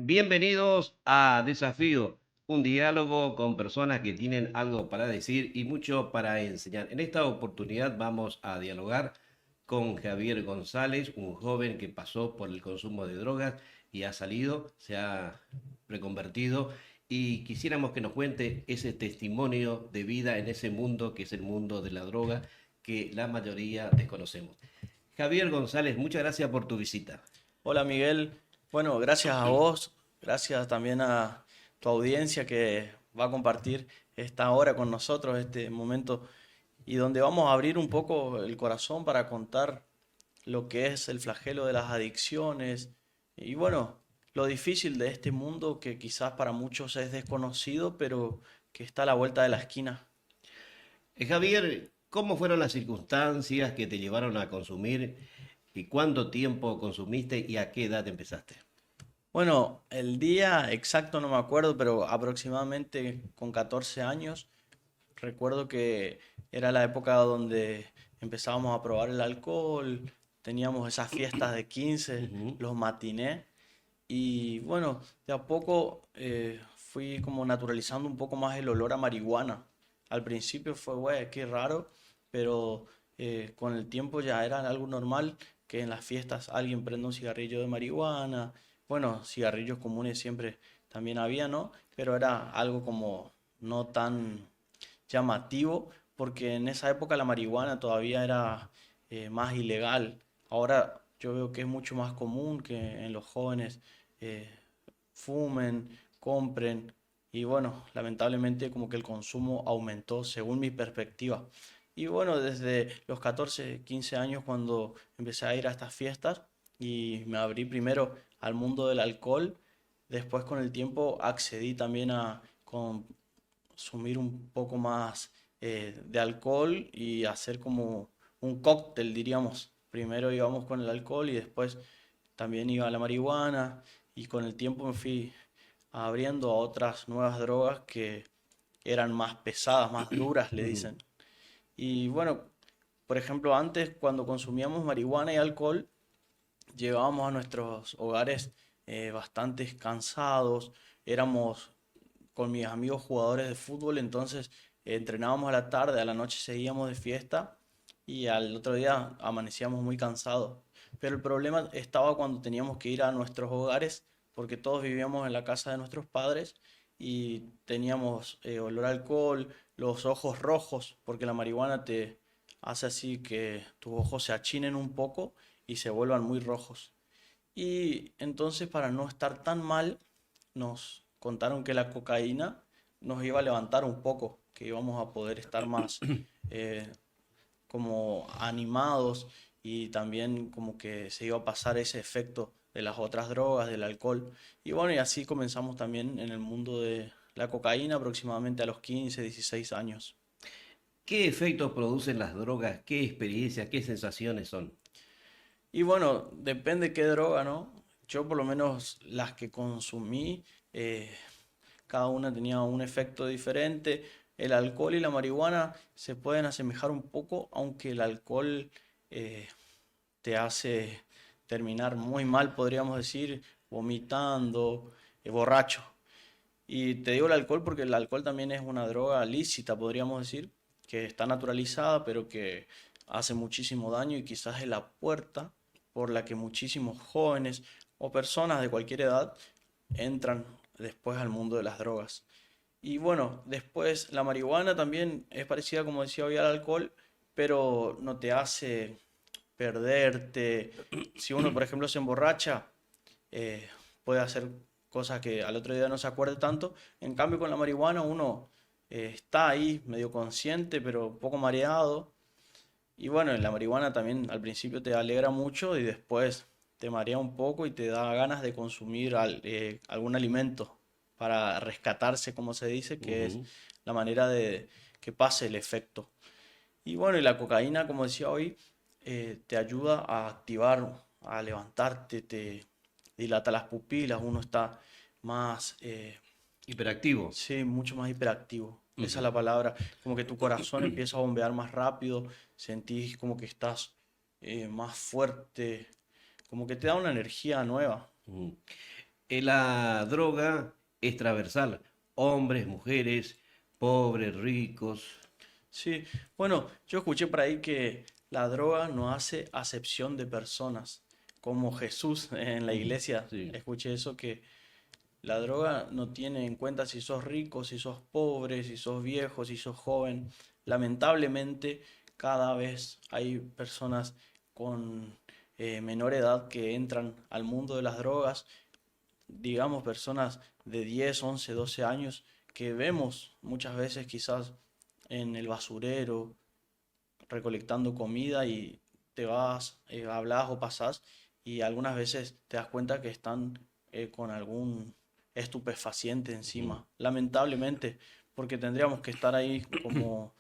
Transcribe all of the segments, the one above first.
Bienvenidos a Desafío, un diálogo con personas que tienen algo para decir y mucho para enseñar. En esta oportunidad vamos a dialogar con Javier González, un joven que pasó por el consumo de drogas y ha salido, se ha reconvertido y quisiéramos que nos cuente ese testimonio de vida en ese mundo que es el mundo de la droga que la mayoría desconocemos. Javier González, muchas gracias por tu visita. Hola Miguel, bueno, gracias a vos, gracias también a tu audiencia que va a compartir esta hora con nosotros, este momento, y donde vamos a abrir un poco el corazón para contar lo que es el flagelo de las adicciones y bueno, lo difícil de este mundo que quizás para muchos es desconocido, pero que está a la vuelta de la esquina. Javier, ¿cómo fueron las circunstancias que te llevaron a consumir y cuánto tiempo consumiste y a qué edad empezaste? Bueno, el día exacto no me acuerdo, pero aproximadamente con 14 años. Recuerdo que era la época donde empezábamos a probar el alcohol, teníamos esas fiestas de 15, Ujú. los matinés, y bueno, de a poco fui como naturalizando un poco más el olor a marihuana. Al principio fue, güey, qué raro, pero con el tiempo ya era algo normal que en las fiestas alguien prenda un cigarrillo de marihuana. Bueno, cigarrillos comunes siempre también había, ¿no? Pero era algo como no tan llamativo porque en esa época la marihuana todavía era más ilegal. Ahora yo veo que es mucho más común que en los jóvenes eh, fumen, compren y bueno, lamentablemente como que el consumo aumentó según mi perspectiva. Y bueno, desde los 14 15 años cuando empecé a ir a estas fiestas y me abrí primero al mundo del alcohol, después con el tiempo accedí también a consumir un poco más de alcohol y hacer como un cóctel, diríamos. Primero íbamos con el alcohol y después también iba la marihuana y con el tiempo me fui abriendo a otras nuevas drogas que eran más pesadas, más duras, le Ujú. dicen. Y bueno, por ejemplo, antes cuando consumíamos marihuana y alcohol, llevábamos a nuestros hogares bastante cansados, éramos con mis amigos jugadores de fútbol, entonces entrenábamos a la tarde, a la noche seguíamos de fiesta y al otro día amanecíamos muy cansados. Pero el problema estaba cuando teníamos que ir a nuestros hogares, porque todos vivíamos en la casa de nuestros padres y teníamos olor a alcohol, los ojos rojos, porque la marihuana te hace así que tus ojos se achinen un poco y se vuelvan muy rojos. Y entonces para no estar tan mal, nos contaron que la cocaína nos iba a levantar un poco, que íbamos a poder estar más eh, como animados y también como que se iba a pasar ese efecto de las otras drogas, del alcohol. Y bueno, y así comenzamos también en el mundo de la cocaína aproximadamente a los 15 16 años. ¿Qué efectos producen las drogas? ¿Qué experiencias? ¿Qué sensaciones son? Y bueno, depende qué droga, ¿no? Yo por lo menos las que consumí, cada una tenía un efecto diferente. El alcohol y la marihuana se pueden asemejar un poco, aunque el alcohol eh, te hace terminar muy mal, podríamos decir, vomitando, borracho. Y te digo el alcohol porque el alcohol también es una droga lícita, podríamos decir, que está naturalizada, pero que hace muchísimo daño y quizás es la puerta por la que muchísimos jóvenes o personas de cualquier edad entran después al mundo de las drogas. Y bueno, después la marihuana también es parecida, como decía hoy, al alcohol, pero no te hace perderte. Si uno, por ejemplo, se emborracha, eh, puede hacer cosas que al otro día no se acuerde tanto. En cambio, con la marihuana uno está ahí medio consciente, pero un poco mareado. Y bueno, la marihuana también al principio te alegra mucho y después te marea un poco y te da ganas de consumir algún alimento para rescatarse, como se dice, que es Ujú. la manera de que pase el efecto. Y bueno, y la cocaína, como decía hoy, te ayuda a activar, a levantarte, te dilata las pupilas, uno está más, Hiperactivo. sí, mucho más hiperactivo. Esa es Ujú. la palabra. Como que tu corazón empieza a bombear más rápido, sentís como que estás más fuerte, como que te da una energía nueva. Ujú. La droga es transversal. Hombres, mujeres, pobres, ricos. Sí, bueno, yo escuché por ahí que la droga no hace acepción de personas, como Jesús en la Ujú, iglesia. sí. Escuché eso, que la droga no tiene en cuenta si sos rico, si sos pobre, si sos viejo, si sos joven. Lamentablemente, cada vez hay personas con menor edad que entran al mundo de las drogas, digamos personas de 10, 11, 12 años que vemos muchas veces quizás en el basurero recolectando comida y te vas, hablas o pasás y algunas veces te das cuenta que están con algún estupefaciente Ujú. encima. Lamentablemente, porque tendríamos que estar ahí como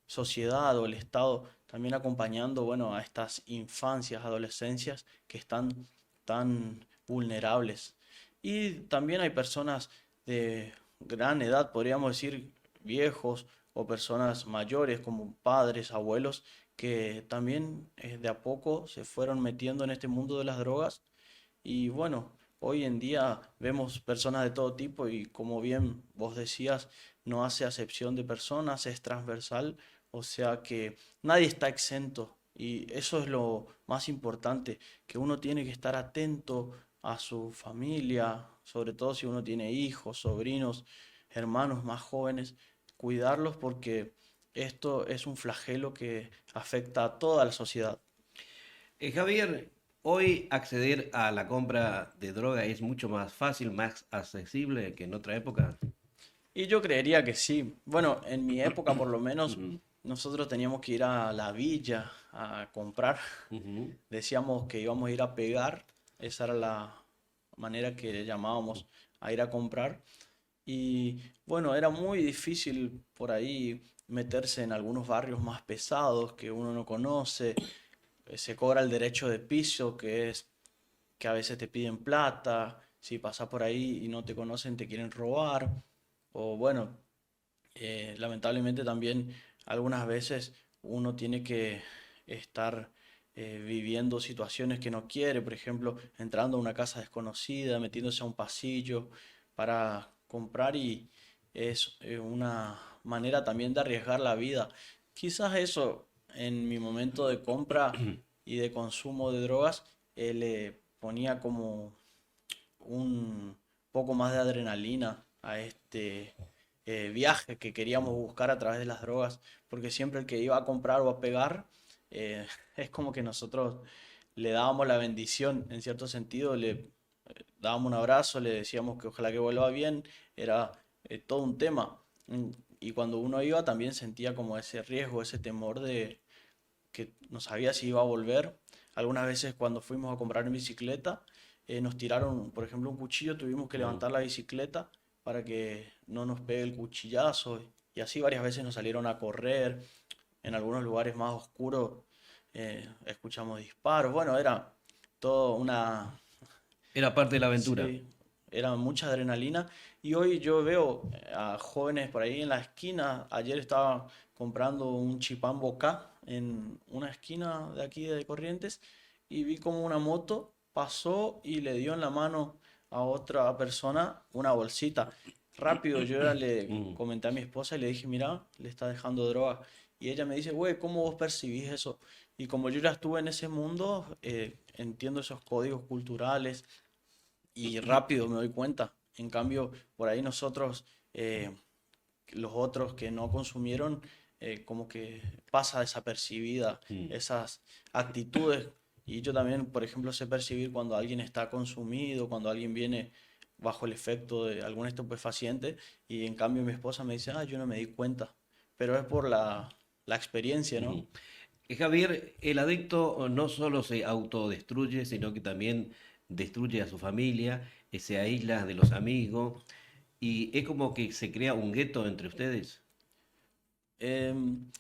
sociedad o el Estado también acompañando, bueno, a estas infancias, adolescencias que están tan vulnerables. Y también hay personas de gran edad, podríamos decir viejos o personas mayores como padres, abuelos, que también de a poco se fueron metiendo en este mundo de las drogas y bueno, hoy en día vemos personas de todo tipo y como bien vos decías, no hace acepción de personas, es transversal, o sea que nadie está exento y eso es lo más importante, que uno tiene que estar atento a su familia, sobre todo si uno tiene hijos, sobrinos, hermanos más jóvenes, cuidarlos porque esto es un flagelo que afecta a toda la sociedad. Javier, hoy acceder a la compra de droga es mucho más fácil, más accesible que en otra época. Y yo creería que sí. Bueno, en mi época por lo menos Ujú, nosotros teníamos que ir a la villa a comprar. ujú. Decíamos que íbamos a ir a pegar. Esa era la manera que le llamábamos a ir a comprar. Y bueno, era muy difícil por ahí meterse en algunos barrios más pesados que uno no conoce. Se cobra el derecho de piso, que es que a veces te piden plata. Si pasas por ahí y no te conocen, te quieren robar. O bueno, lamentablemente también algunas veces uno tiene que estar viviendo situaciones que no quiere, por ejemplo, entrando a una casa desconocida, metiéndose a un pasillo para comprar y es una manera también de arriesgar la vida. Quizás eso en mi momento de compra y de consumo de drogas le ponía como un poco más de adrenalina a este viaje que queríamos buscar a través de las drogas, porque siempre el que iba a comprar o a pegar, es como que nosotros le dábamos la bendición, en cierto sentido, le dábamos un abrazo, le decíamos que ojalá que vuelva bien, era todo un tema. Y cuando uno iba también sentía como ese riesgo, ese temor de que no sabía si iba a volver. Algunas veces cuando fuimos a comprar en bicicleta, nos tiraron, por ejemplo, un cuchillo, tuvimos que Mm. levantar la bicicleta para que no nos pegue el cuchillazo. Y así varias veces nos salieron a correr. En algunos lugares más oscuros escuchamos disparos. Bueno, era todo una, Era parte de la aventura. sí, era mucha adrenalina y hoy yo veo a jóvenes por ahí en la esquina. Ayer estaba comprando un chipán Bocá en una esquina de aquí de Corrientes y vi como una moto pasó y le dio en la mano a otra persona una bolsita. Rápido, yo ya le Mm. comenté a mi esposa y le dije, mira, le está dejando droga. Y ella me dice, güey, ¿cómo vos percibís eso? Y como yo ya estuve en ese mundo, entiendo esos códigos culturales y rápido me doy cuenta. En cambio, por ahí nosotros, los otros que no consumieron, como que pasa desapercibida Mm. esas actitudes. Y yo también, por ejemplo, sé percibir cuando alguien está consumido, cuando alguien viene bajo el efecto de algún estupefaciente y en cambio mi esposa me dice, ah, yo no me di cuenta. Pero es por la experiencia, ¿no? Ujú. Javier, el adicto no solo se autodestruye, sino que también destruye a su familia, se aísla de los amigos y es como que se crea un gueto entre ustedes. Em,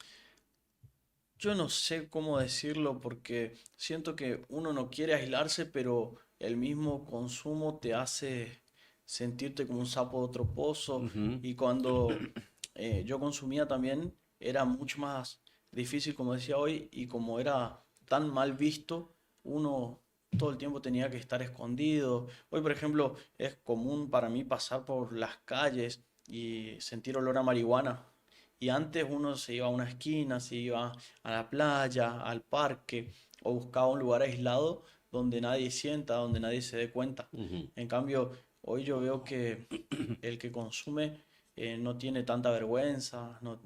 Yo no sé cómo decirlo porque siento que uno no quiere aislarse, pero el mismo consumo te hace sentirte como un sapo de otro pozo. Ujú. Y cuando yo consumía también era mucho más difícil, como decía hoy, y como era tan mal visto, uno todo el tiempo tenía que estar escondido. Hoy, por ejemplo, es común para mí pasar por las calles y sentir olor a marihuana. Y antes uno se iba a una esquina, se iba a la playa, al parque, o buscaba un lugar aislado donde nadie sienta, donde nadie se dé cuenta. Ujú. En cambio, hoy yo veo que el que consume no tiene tanta vergüenza, no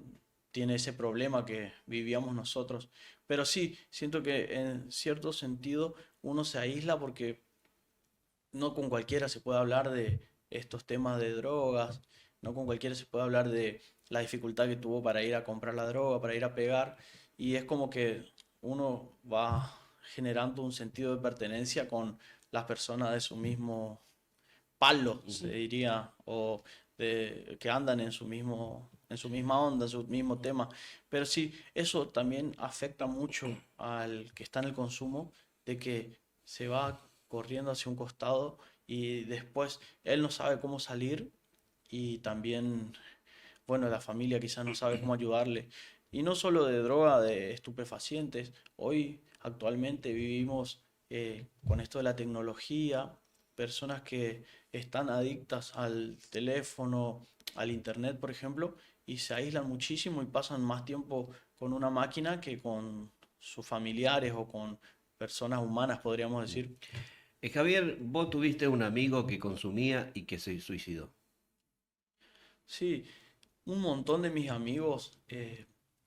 tiene ese problema que vivíamos nosotros. Pero sí, siento que en cierto sentido uno se aísla porque no con cualquiera se puede hablar de estos temas de drogas, no con cualquiera se puede hablar de la dificultad que tuvo para ir a comprar la droga, para ir a pegar, y es como que uno va generando un sentido de pertenencia con las personas de su mismo palo, se Ujú. diría, o de, que andan en su misma onda, en su mismo tema. Pero sí, eso también afecta mucho al que está en el consumo, de que se va corriendo hacia un costado y después él no sabe cómo salir y también, bueno, la familia quizás no sabe cómo ayudarle. Y no solo de droga, de estupefacientes. Hoy, actualmente, vivimos con esto de la tecnología, personas que están adictas al teléfono, al internet, por ejemplo, y se aíslan muchísimo y pasan más tiempo con una máquina que con sus familiares o con personas humanas, podríamos decir. Javier, vos tuviste un amigo que consumía y que se suicidó. Sí, un montón de mis amigos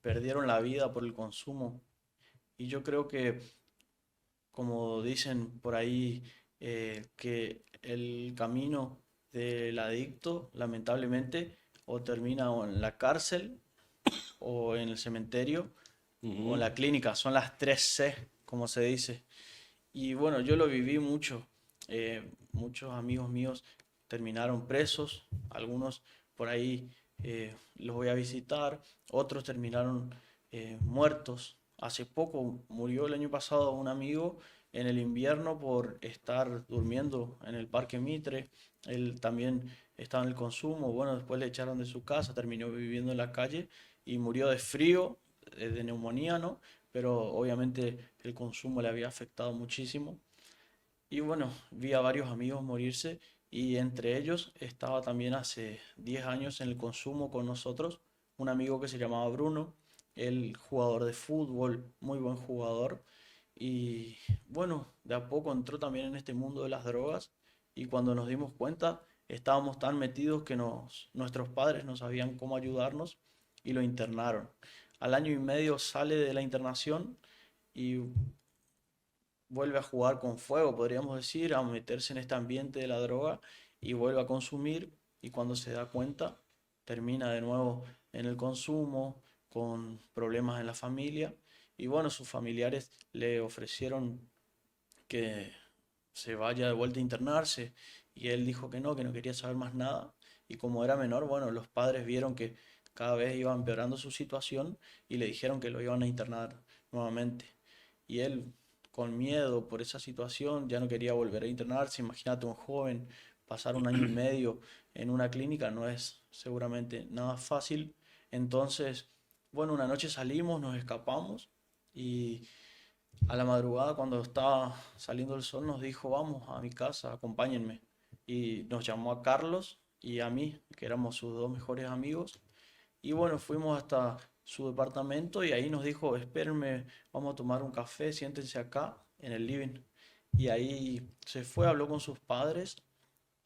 perdieron la vida por el consumo y yo creo que, como dicen por ahí, que el camino del adicto, lamentablemente, o termina o en la cárcel, o en el cementerio, o en Ujú. la clínica. Son las 3 C, como se dice. Y bueno, yo lo viví mucho. Muchos amigos míos terminaron presos, algunos por ahí los voy a visitar, otros terminaron muertos. Hace poco murió el año pasado un amigo en el invierno por estar durmiendo en el Parque Mitre. Él también estaba en el consumo. Bueno, después le echaron de su casa, terminó viviendo en la calle y murió de frío, de neumonía, ¿no? Pero obviamente el consumo le había afectado muchísimo. Y bueno, vi a varios amigos morirse y entre ellos estaba también hace 10 años en el consumo con nosotros un amigo que se llamaba Bruno, el jugador de fútbol, muy buen jugador. Y bueno, de a poco entró también en este mundo de las drogas y cuando nos dimos cuenta estábamos tan metidos que nuestros padres no sabían cómo ayudarnos y lo internaron. Al año y medio sale de la internación y vuelve a jugar con fuego, podríamos decir, a meterse en este ambiente de la droga y vuelve a consumir y cuando se da cuenta termina de nuevo en el consumo, con problemas en la familia y bueno, sus familiares le ofrecieron que se vaya de vuelta a internarse y él dijo que no quería saber más nada y como era menor, bueno, los padres vieron que cada vez iba empeorando su situación y le dijeron que lo iban a internar nuevamente. Y él, con miedo por esa situación, ya no quería volver a internarse. Imagínate un joven pasar un año y medio en una clínica no es seguramente nada fácil. Entonces, bueno, una noche salimos, nos escapamos y a la madrugada, cuando estaba saliendo el sol, nos dijo, vamos a mi casa, acompáñenme. Y nos llamó a Carlos y a mí, que éramos sus dos mejores amigos. Y bueno, fuimos hasta su departamento y ahí nos dijo, espérenme, vamos a tomar un café, siéntense acá en el living. Y ahí se fue, habló con sus padres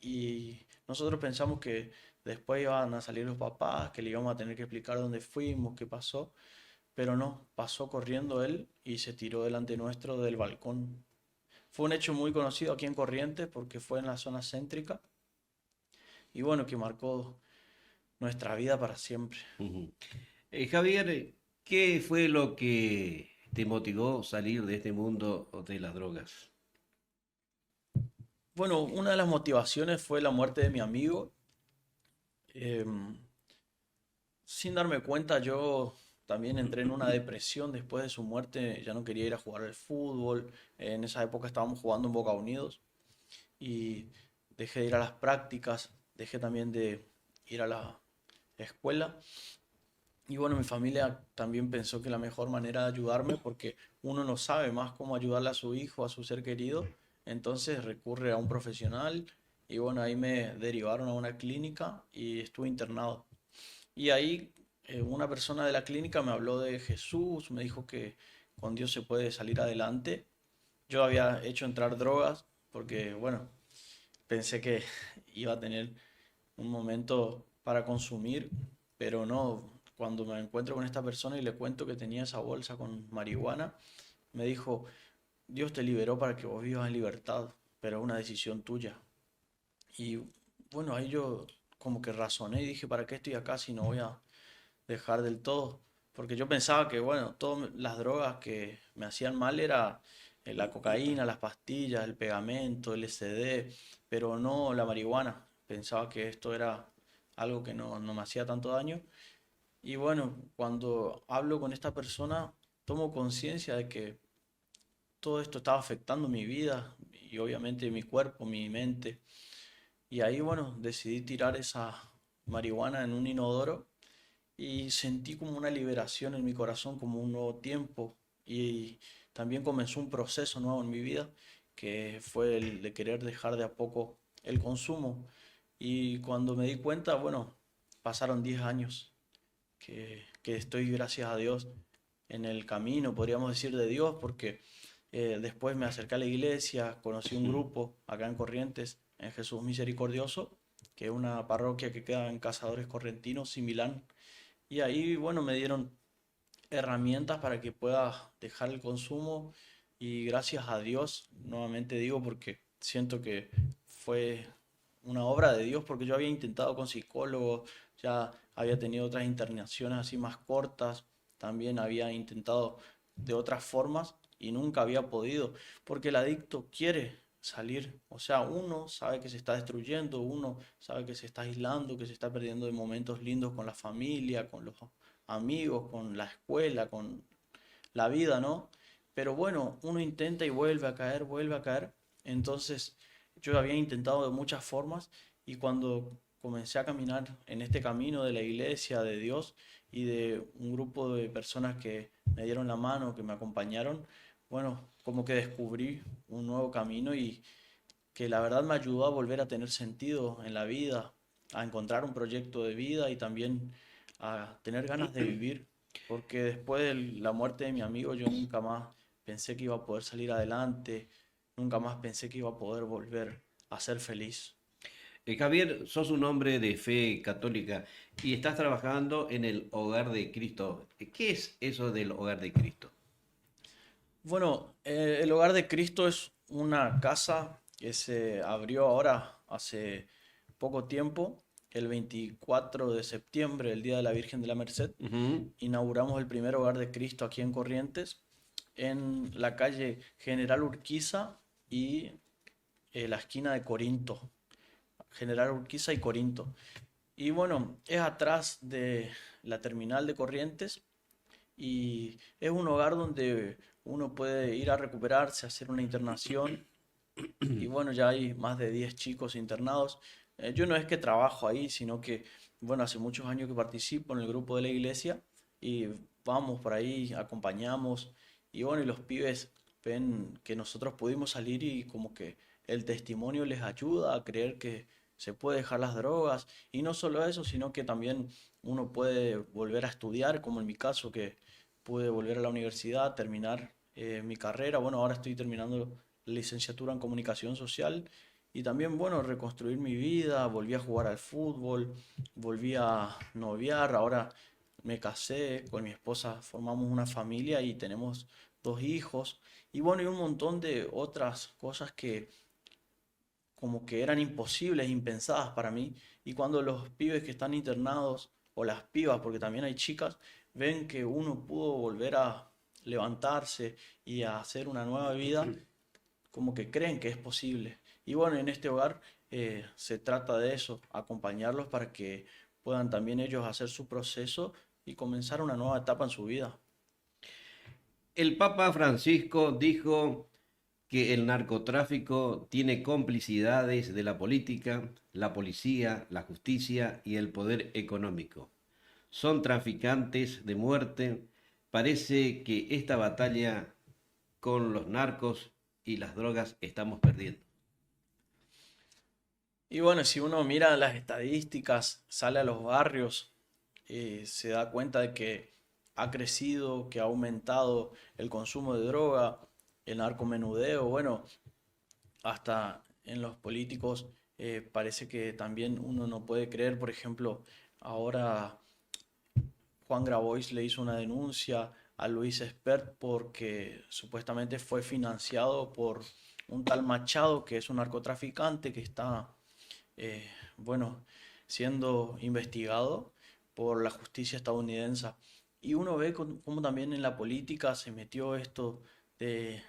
y nosotros pensamos que después iban a salir los papás, que le íbamos a tener que explicar dónde fuimos, qué pasó. Pero no, pasó corriendo él y se tiró delante nuestro del balcón. Fue un hecho muy conocido aquí en Corrientes porque fue en la zona céntrica y bueno, que marcó nuestra vida para siempre. Ujú. Javier, ¿qué fue lo que te motivó salir de este mundo de las drogas? Bueno, una de las motivaciones fue la muerte de mi amigo. Em, Sin darme cuenta, yo también entré en una depresión después de su muerte. Ya no quería ir a jugar al fútbol. En esa época estábamos jugando en Boca Unidos y dejé de ir a las prácticas, dejé también de ir a la escuela. Y bueno, mi familia también pensó que la mejor manera de ayudarme, porque uno no sabe más cómo ayudarle a su hijo, a su ser querido, entonces recurre a un profesional y bueno, ahí me derivaron a una clínica y estuve internado. Y ahí una persona de la clínica me habló de Jesús, me dijo que con Dios se puede salir adelante. Yo había hecho entrar drogas porque, bueno, pensé que iba a tener un momento para consumir, pero no. Cuando me encuentro con esta persona y le cuento que tenía esa bolsa con marihuana, me dijo, Dios te liberó para que vos vivas en libertad, pero es una decisión tuya. Y bueno, ahí yo como que razoné y dije, ¿para qué estoy acá si no voy a dejar del todo? Porque yo pensaba que, bueno, todas las drogas que me hacían mal era la cocaína, las pastillas, el pegamento, el LSD, pero no la marihuana. Pensaba que esto era algo que no me hacía tanto daño. Y bueno, cuando hablo con esta persona, tomo conciencia de que todo esto estaba afectando mi vida y obviamente mi cuerpo, mi mente. Y ahí, bueno, decidí tirar esa marihuana en un inodoro y sentí como una liberación en mi corazón, como un nuevo tiempo. Y también comenzó un proceso nuevo en mi vida, que fue el de querer dejar de a poco el consumo. Y cuando me di cuenta, bueno, pasaron 10 años que estoy, gracias a Dios, en el camino, podríamos decir, de Dios, porque después me acerqué a la iglesia, conocí un grupo acá en Corrientes, en Jesús Misericordioso, que es una parroquia que queda en Cazadores Correntinos, Similán. Y ahí, bueno, me dieron herramientas para que pueda dejar el consumo y gracias a Dios, nuevamente digo porque siento que fue una obra de Dios porque yo había intentado con psicólogos, ya había tenido otras internaciones así más cortas, también había intentado de otras formas y nunca había podido porque el adicto quiere salir, o sea, uno sabe que se está destruyendo, uno sabe que se está aislando, que se está perdiendo de momentos lindos con la familia, con los amigos, con la escuela, con la vida, ¿no? Pero bueno, uno intenta y vuelve a caer, vuelve a caer. Entonces, yo había intentado de muchas formas y cuando comencé a caminar en este camino de la iglesia, de Dios y de un grupo de personas que me dieron la mano, que me acompañaron, bueno, como que descubrí un nuevo camino y que la verdad me ayudó a volver a tener sentido en la vida, a encontrar un proyecto de vida y también a tener ganas de vivir, porque después de la muerte de mi amigo yo nunca más pensé que iba a poder salir adelante, nunca más pensé que iba a poder volver a ser feliz. Javier, sos un hombre de fe católica y estás trabajando en el Hogar de Cristo. ¿Qué es eso del Hogar de Cristo? Bueno, el Hogar de Cristo es una casa que se abrió ahora hace poco tiempo, el 24 de septiembre, el Día de la Virgen de la Merced. Ujú. Inauguramos el primer Hogar de Cristo aquí en Corrientes, en la calle General Urquiza y la esquina de Corinto. General Urquiza y Corinto. Y bueno, es atrás de la terminal de Corrientes y es un hogar donde uno puede ir a recuperarse, hacer una internación y bueno, ya hay más de 10 chicos internados. Yo no es que trabajo ahí, sino que, bueno, hace muchos años que participo en el grupo de la iglesia y vamos por ahí, acompañamos y bueno, y los pibes ven que nosotros pudimos salir y como que el testimonio les ayuda a creer que se puede dejar las drogas y no solo eso, sino que también uno puede volver a estudiar, como en mi caso que pude volver a la universidad, terminar mi carrera. Bueno, ahora estoy terminando licenciatura en comunicación social y también, bueno, reconstruir mi vida, volví a jugar al fútbol, volví a noviar, ahora me casé con mi esposa, formamos una familia y tenemos 2 hijos y bueno, y un montón de otras cosas que como que eran imposibles, impensadas para mí y cuando los pibes que están internados o las pibas, porque también hay chicas, ven que uno pudo volver a levantarse y a hacer una nueva vida, como que creen que es posible. Y bueno, en este hogar se trata de eso, acompañarlos para que puedan también ellos hacer su proceso y comenzar una nueva etapa en su vida. El Papa Francisco dijo que el narcotráfico tiene complicidades de la política, la policía, la justicia y el poder económico. son traficantes de muerte. Parece que esta batalla con los narcos y las drogas estamos perdiendo. Y bueno, si uno mira las estadísticas, sale a los barrios, se da cuenta de que ha crecido, que ha aumentado el consumo de droga, el narcomenudeo, bueno, hasta en los políticos parece que también uno no puede creer, por ejemplo, ahora Juan Grabois le hizo una denuncia a Luis Espert porque supuestamente fue financiado por un tal Machado, que es un narcotraficante que está, bueno, siendo investigado por la justicia estadounidense. Y uno ve cómo también en la política se metió esto de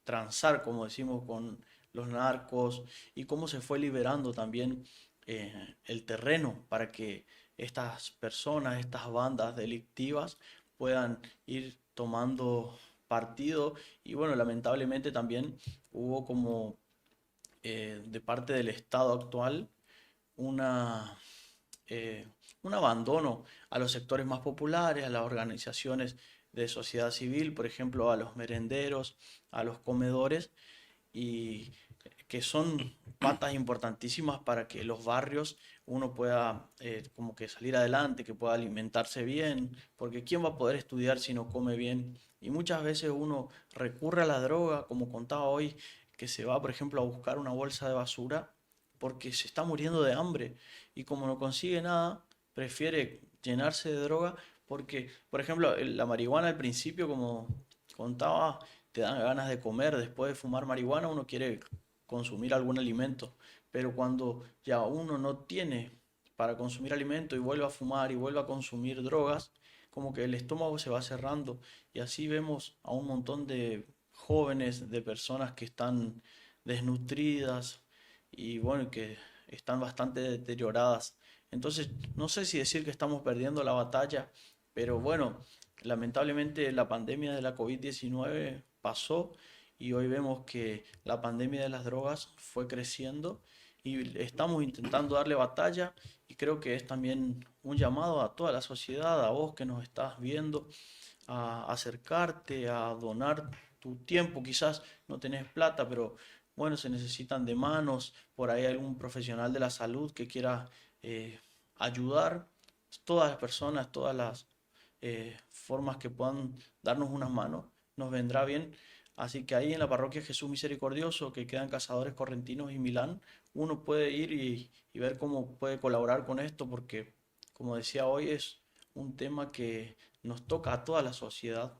transar, como decimos, con los narcos y cómo se fue liberando también el terreno para que estas personas, estas bandas delictivas puedan ir tomando partido. Y bueno, lamentablemente también hubo como de parte del Estado actual una, eh, un abandono a los sectores más populares, a las organizaciones de sociedad civil, por ejemplo, a los merenderos, a los comedores, y que son patas importantísimas para que los barrios uno pueda como que salir adelante, que pueda alimentarse bien, porque ¿quién va a poder estudiar si no come bien? Y muchas veces uno recurre a la droga, como contaba hoy, que se va, por ejemplo, a buscar una bolsa de basura porque se está muriendo de hambre y como no consigue nada, prefiere llenarse de droga porque, por ejemplo, la marihuana al principio, como contaba, te dan ganas de comer, después de fumar marihuana uno quiere consumir algún alimento, pero cuando ya uno no tiene para consumir alimento y vuelve a fumar y vuelve a consumir drogas, como que el estómago se va cerrando y así vemos a un montón de jóvenes, de personas que están desnutridas y bueno, que están bastante deterioradas. Entonces, no sé si decir que estamos perdiendo la batalla, pero bueno, lamentablemente la pandemia de la COVID-19 pasó y hoy vemos que la pandemia de las drogas fue creciendo y estamos intentando darle batalla y creo que es también un llamado a toda la sociedad, a vos que nos estás viendo, a acercarte, a donar tu tiempo. Quizás no tenés plata, pero bueno, se necesitan de manos, por ahí algún profesional de la salud que quiera eh, ayudar. Todas las personas, todas las formas que puedan darnos unas manos, nos vendrá bien. Así que ahí en la parroquia Jesús Misericordioso, que quedan Cazadores Correntinos y Milán, uno puede ir y ver cómo puede colaborar con esto, porque como decía hoy, es un tema que nos toca a toda la sociedad.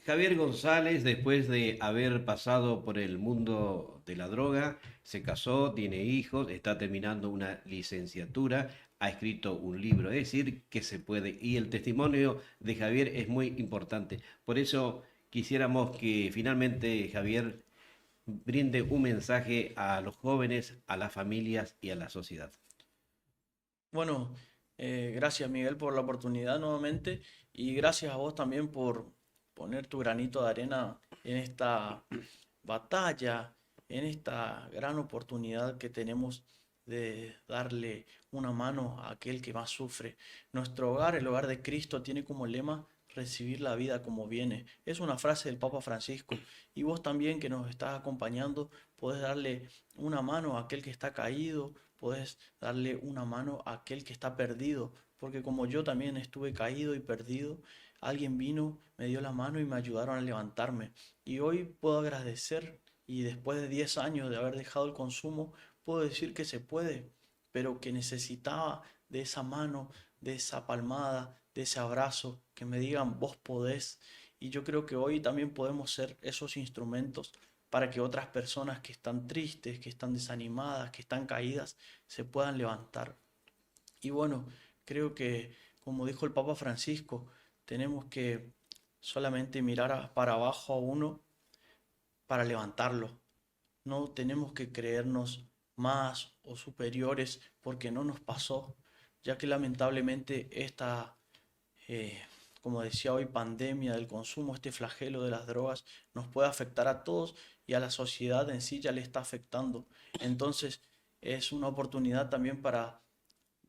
Javier González, después de haber pasado por el mundo de la droga, se casó, tiene hijos, está terminando una licenciatura, ha escrito un libro, es decir, que se puede. Y el testimonio de Javier es muy importante. Por eso quisiéramos que finalmente Javier brinde un mensaje a los jóvenes, a las familias y a la sociedad. Bueno, gracias Miguel por la oportunidad nuevamente y gracias a vos también por poner tu granito de arena en esta batalla, en esta gran oportunidad que tenemos de darle una mano a aquel que más sufre. Nuestro hogar, el hogar de Cristo, tiene como lema recibir la vida como viene. Es una frase del Papa Francisco y vos también que nos estás acompañando podés darle una mano a aquel que está caído, podés darle una mano a aquel que está perdido, porque como yo también estuve caído y perdido, alguien vino, me dio la mano y me ayudaron a levantarme. Y hoy puedo agradecer y después de 10 años de haber dejado el consumo, puedo decir que se puede, pero que necesitaba de esa mano, de esa palmada, de ese abrazo, que me digan vos podés. Y yo creo que hoy también podemos ser esos instrumentos para que otras personas que están tristes, que están desanimadas, que están caídas, se puedan levantar. Y bueno, creo que, como dijo el Papa Francisco, tenemos que solamente mirar para abajo a uno para levantarlo. No tenemos que creernos más o superiores porque no nos pasó, ya que lamentablemente esta, eh, como decía hoy, pandemia del consumo, este flagelo de las drogas, nos puede afectar a todos y a la sociedad en sí ya le está afectando. Entonces es una oportunidad también para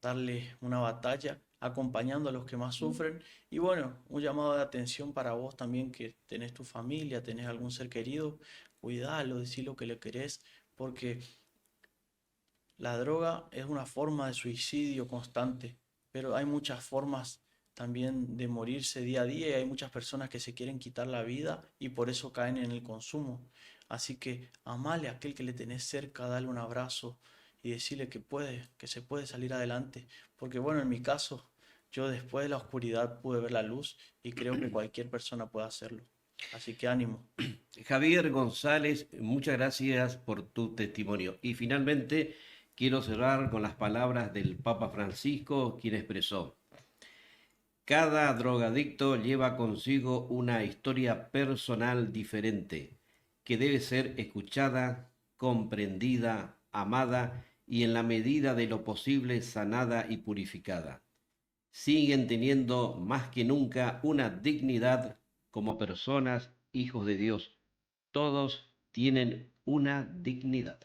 darle una batalla, acompañando a los que más sufren. Y bueno, un llamado de atención para vos también que tenés tu familia, tenés algún ser querido, cuidalo, decí lo que le querés, porque la droga es una forma de suicidio constante, pero hay muchas formas también de morirse día a día y hay muchas personas que se quieren quitar la vida y por eso caen en el consumo. Así que amale a aquel que le tenés cerca, dale un abrazo y decirle que puede, que se puede salir adelante. Porque bueno, en mi caso, yo después de la oscuridad pude ver la luz y creo que cualquier persona puede hacerlo. Así que ánimo. Javier González, muchas gracias por tu testimonio. Y finalmente quiero cerrar con las palabras del Papa Francisco, quien expresó: cada drogadicto lleva consigo una historia personal diferente que debe ser escuchada, comprendida, amada y en la medida de lo posible sanada y purificada. Siguen teniendo más que nunca una dignidad como personas, hijos de Dios. Todos tienen una dignidad.